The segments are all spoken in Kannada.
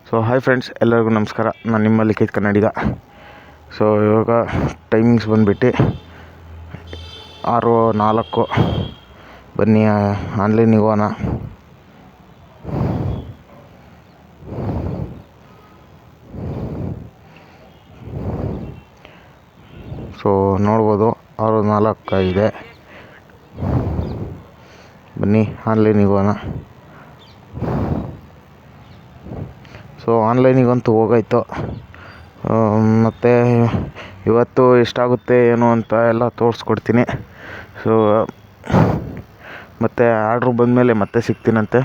ಸೊ ಹಾಯ್ ಫ್ರೆಂಡ್ಸ್, ಎಲ್ಲರಿಗೂ ನಮಸ್ಕಾರ. ನಾನು ನಿಮ್ಮ ಲಿಖಿತ್ ಕನ್ನಡಿಗ. ಸೊ ಇವಾಗ ಟೈಮಿಂಗ್ಸ್ ಬಂದುಬಿಟ್ಟು 6:04. ಬನ್ನಿ ಆನ್ಲೈನಿಗೆ ಹೋಗೋಣ. ಸೊ ನೋಡ್ಬೋದು 6:04 ಆಗಿದೆ. ಬನ್ನಿ ಆನ್ಲೈನಿಗೆ ಹೋಗೋಣ. ಸೊ ಆನ್ಲೈನಿಗಂತೂ ಹೋಗಾಯ್ತು. ಮತ್ತು ಇವತ್ತು ಎಷ್ಟಾಗುತ್ತೆ ಏನು ಅಂತ ಎಲ್ಲ ತೋರಿಸ್ಕೊಡ್ತೀನಿ. ಸೊ ಮತ್ತು ಆರ್ಡ್ರ್ ಬಂದಮೇಲೆ ಮತ್ತೆ ಸಿಗ್ತೀನಂತೆ.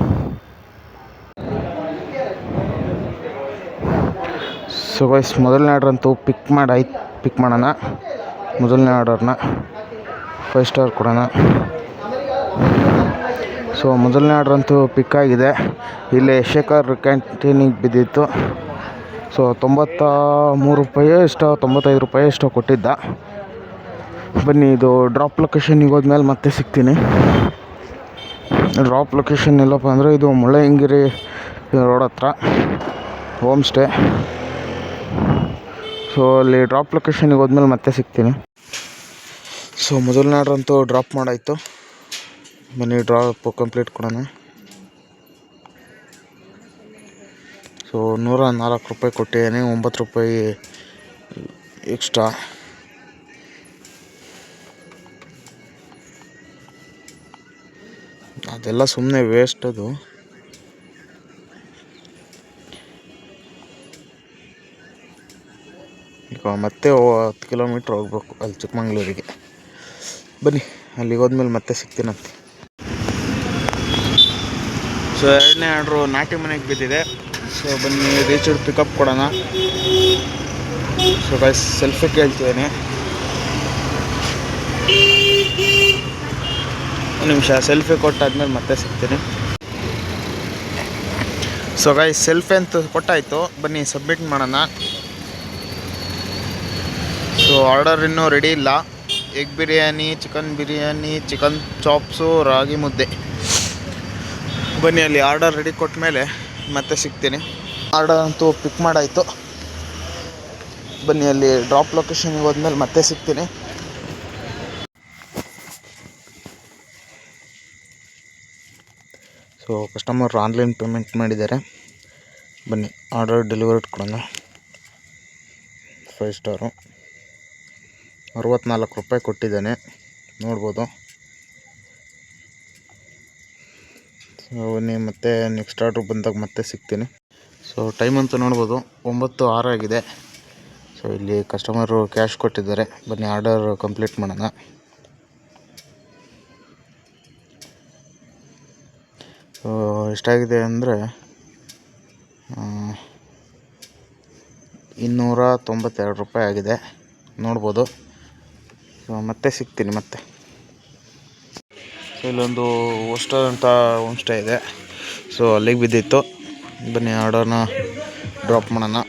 ಸೊ ಗೈಸ್, ಮೊದಲನೇ ಆರ್ಡ್ರಂತೂ ಪಿಕ್ ಮಾಡೋಣ. ಮೊದಲನೇ ಆರ್ಡರ್ನ 5 ಸ್ಟಾರ್ ಕೊಡೋಣ. ಸೊ ಮೊದಲನೇ ಆರ್ಡ್ರಂತೂ ಪಿಕ್ ಆಗಿದೆ. ಇಲ್ಲಿ ಶೇಖರ್ ಕ್ಯಾಂಟೀನಿಗೆ ಬಿದ್ದಿತ್ತು. ಸೊ 93 ರೂಪಾಯಿ ಎಷ್ಟೋ, 95 ರೂಪಾಯಿ ಎಷ್ಟೋ ಕೊಟ್ಟಿದ್ದ. ಬನ್ನಿ, ಇದು ಡ್ರಾಪ್ ಲೊಕೇಶನ್ಗೆ ಹೋದ್ಮೇಲೆ ಮತ್ತೆ ಸಿಗ್ತೀನಿ. ಡ್ರಾಪ್ ಲೊಕೇಶನ್ ಎಲ್ಲಪ್ಪ ಅಂದರೆ ಇದು ಮುಳ್ಳಯ್ಯನಗಿರಿ ರೋಡ್ ಹತ್ರ ಹೋಮ್ ಸ್ಟೇ. ಸೊ ಅಲ್ಲಿ ಡ್ರಾಪ್ ಲೊಕೇಶನ್ಗೆ ಹೋದ್ಮೇಲೆ ಮತ್ತೆ ಸಿಗ್ತೀನಿ. ಸೊ ಮೊದಲನೇ ಆರ್ಡ್ರಂತೂ ಡ್ರಾಪ್ ಮಾಡಾಯಿತು. ಬನ್ನಿ ಡ್ರಾಪ್ ಕಂಪ್ಲೀಟ್ ಕೊಡೋಣ. ಸೊ 104 ರೂಪಾಯಿ ಕೊಟ್ಟಿದ್ದೀನಿ, 9 ರೂಪಾಯಿ ಎಕ್ಸ್ಟ್ರಾ. ಅದೆಲ್ಲ ಸುಮ್ಮನೆ ವೇಸ್ಟ್. ಅದು ಈಗ ಮತ್ತೆ 10 ಕಿಲೋಮೀಟ್ರ್ ಹೋಗ್ಬೇಕು ಅಲ್ಲಿ ಚಿಕ್ಕಮಂಗ್ಳೂರಿಗೆ. ಬನ್ನಿ, ಅಲ್ಲಿಗೆ ಹೋದ್ಮೇಲೆ ಮತ್ತೆ ಸಿಗ್ತೀನಂತೆ. ಸೊ ಎರಡನೇ ಆರ್ಡ್ರು ನಾಟಿ ಮನೆಗೆ ಬಿದ್ದಿದೆ. ಸೊ ಬನ್ನಿ ರೀಚರ್ಡ್ ಪಿಕಪ್ ಕೊಡೋಣ. ಸೊ ಗೈಸ್, ಸೆಲ್ಫಿ ಕೇಳ್ತಿದ್ದೀನಿ. ಒಂದು ನಿಮಿಷ, ಸೆಲ್ಫಿ ಕೊಟ್ಟಾದ್ಮೇಲೆ ಮತ್ತೆ ಸಿಗ್ತೀನಿ. ಸೊ ಗೈಸ್, ಸೆಲ್ಫಿ ಅಂತೂ ಕೊಟ್ಟಾಯಿತು. ಬನ್ನಿ ಸಬ್ಮಿಟ್ ಮಾಡೋಣ. ಸೊ ಆರ್ಡರ್ ಇನ್ನೂ ರೆಡಿ ಇಲ್ಲ. ಎಗ್ ಬಿರಿಯಾನಿ, ಚಿಕನ್ ಚಾಪ್ಸು, ರಾಗಿ ಮುದ್ದೆ. ಬನ್ನಿ, ಅಲ್ಲಿ ಆರ್ಡರ್ ರೆಡಿ ಕೊಟ್ಟ ಮೇಲೆ ಮತ್ತೆ ಸಿಗ್ತೀನಿ. ಆರ್ಡರ್ ಅಂತೂ ಪಿಕ್ ಮಾಡಾಯಿತು. ಬನ್ನಿ, ಅಲ್ಲಿ ಡ್ರಾಪ್ ಲೊಕೇಶನ್ಗೆ ಹೋದ್ಮೇಲೆ ಮತ್ತೆ ಸಿಗ್ತೀನಿ. ಸೊ ಕಸ್ಟಮರ್ ಆನ್ಲೈನ್ ಪೇಮೆಂಟ್ ಮಾಡಿದ್ದಾರೆ. ಬನ್ನಿ ಆರ್ಡರ್ ಡೆಲಿವರ್ಡ್ ಕೊಡೋಣ. 5 ಸ್ಟಾರು 64 ರೂಪಾಯಿ ಕೊಟ್ಟಿದ್ದಾನೆ, ನೋಡ್ಬೋದು. ಸೊ ಬನ್ನಿ, ಮತ್ತೆ ನೆಕ್ಸ್ಟ್ ಆರ್ಡ್ರ್ ಬಂದಾಗ ಮತ್ತೆ ಸಿಗ್ತೀನಿ. ಸೊ ಟೈಮ್ ಅಂತೂ ನೋಡ್ಬೋದು 9:06 ಆಗಿದೆ. ಸೊ ಇಲ್ಲಿ ಕಸ್ಟಮರು ಕ್ಯಾಶ್ ಕೊಟ್ಟಿದ್ದಾರೆ. ಬನ್ನಿ ಆರ್ಡರ್ ಕಂಪ್ಲೀಟ್ ಮಾಡೋಣ. ಸೊ ಎಷ್ಟಾಗಿದೆ ಅಂದರೆ 292 ರೂಪಾಯಿ ಆಗಿದೆ, ನೋಡ್ಬೋದು. ಸೊ ಮತ್ತೆ ಸಿಗ್ತೀನಿ ಮತ್ತೆ. ಸೊ ಇಲ್ಲೊಂದು ಹೋಸ್ಟೆಲ್ ಅಂತ ಹೋಮ್ ಸ್ಟೇ ಇದೆ. ಸೊ ಅಲ್ಲಿಗೆ ಬಿದ್ದಿತ್ತು. ಬನ್ನಿ ಆರ್ಡರ್ನ ಡ್ರಾಪ್ ಮಾಡೋಣ.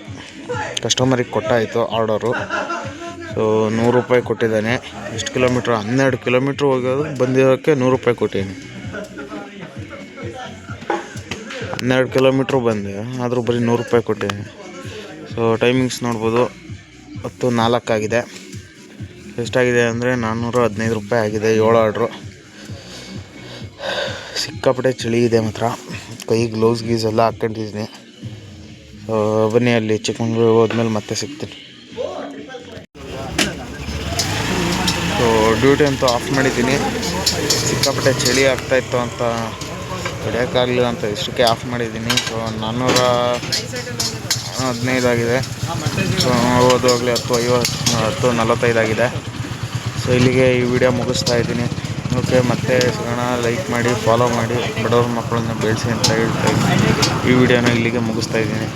ಕಸ್ಟಮರಿಗೆ ಕೊಟ್ಟಾಯಿತು ಆರ್ಡರು. ಸೊ 100 ರೂಪಾಯಿ ಕೊಟ್ಟಿದ್ದಾನೆ. ಎಷ್ಟು ಕಿಲೋಮೀಟ್ರ್? 12 ಕಿಲೋಮೀಟ್ರ್ ಹೋಗೋದು ಬಂದಿರೋಕ್ಕೆ 100 ರೂಪಾಯಿ ಕೊಟ್ಟಿದ್ದೀನಿ. 12 ಕಿಲೋಮೀಟ್ರ್ ಬಂದೆ, ಆದರೂ ಬರೀ 100 ರೂಪಾಯಿ ಕೊಟ್ಟಿದ್ದೀನಿ. ಸೊ ಟೈಮಿಂಗ್ಸ್ ನೋಡ್ಬೋದು 10:04 ಆಗಿದೆ. ಎಷ್ಟಾಗಿದೆ ಅಂದರೆ 415 ರೂಪಾಯಿ ಆಗಿದೆ. 7 ಆರ್ಡ್ರು. ಸಿಕ್ಕಾಪಟ್ಟೆ ಚಳಿ ಇದೆ ಮಾತ್ರ. ಕೈ ಗ್ಲೌಸ್ ಎಲ್ಲ ಹಾಕ್ಕೊಂಡಿದ್ದೀನಿ. ಸೊ ಬನ್ನಿ, ಅಲ್ಲಿ ಚಿಕ್ಕಮಂಗ್ಳೂರಿಗೆ ಹೋದ್ಮೇಲೆ ಮತ್ತೆ ಸಿಗ್ತೀನಿ. ಸೊ ಡ್ಯೂಟಿ ಅಂತೂ ಆಫ್ ಮಾಡಿದ್ದೀನಿ. ಸಿಕ್ಕಾಪಟ್ಟೆ ಚಳಿ ಆಗ್ತಾಯಿತ್ತು ಅಂತ ಹೊಡೆಯೋಕ್ಕಾಗಲಿಲ್ಲ ಅಂತ ಇಷ್ಟಕ್ಕೆ ಆಫ್ ಮಾಡಿದ್ದೀನಿ. ಸೊ 415 ಆಗಿದೆ. ಸೊ ಓದುವಾಗಲೇ 10:45 ಆಗಿದೆ. ಸೊ ಇಲ್ಲಿಗೆ ಈ ವಿಡಿಯೋ ಮುಗಿಸ್ತಾ ಇದ್ದೀನಿ. ಓಕೆ, ಮತ್ತೆ ಸಿಗೋಣ. ಲೈಕ್ ಮಾಡಿ, ಫಾಲೋ ಮಾಡಿ, ಬಡವ್ರ ಮಕ್ಕಳನ್ನ ಬೆಳೆಸಿ ಅಂತ ಹೇಳ್ತಾ ಈ ವಿಡಿಯೋನ ಇಲ್ಲಿಗೆ ಮುಗಿಸ್ತಾ ಇದ್ದೀನಿ.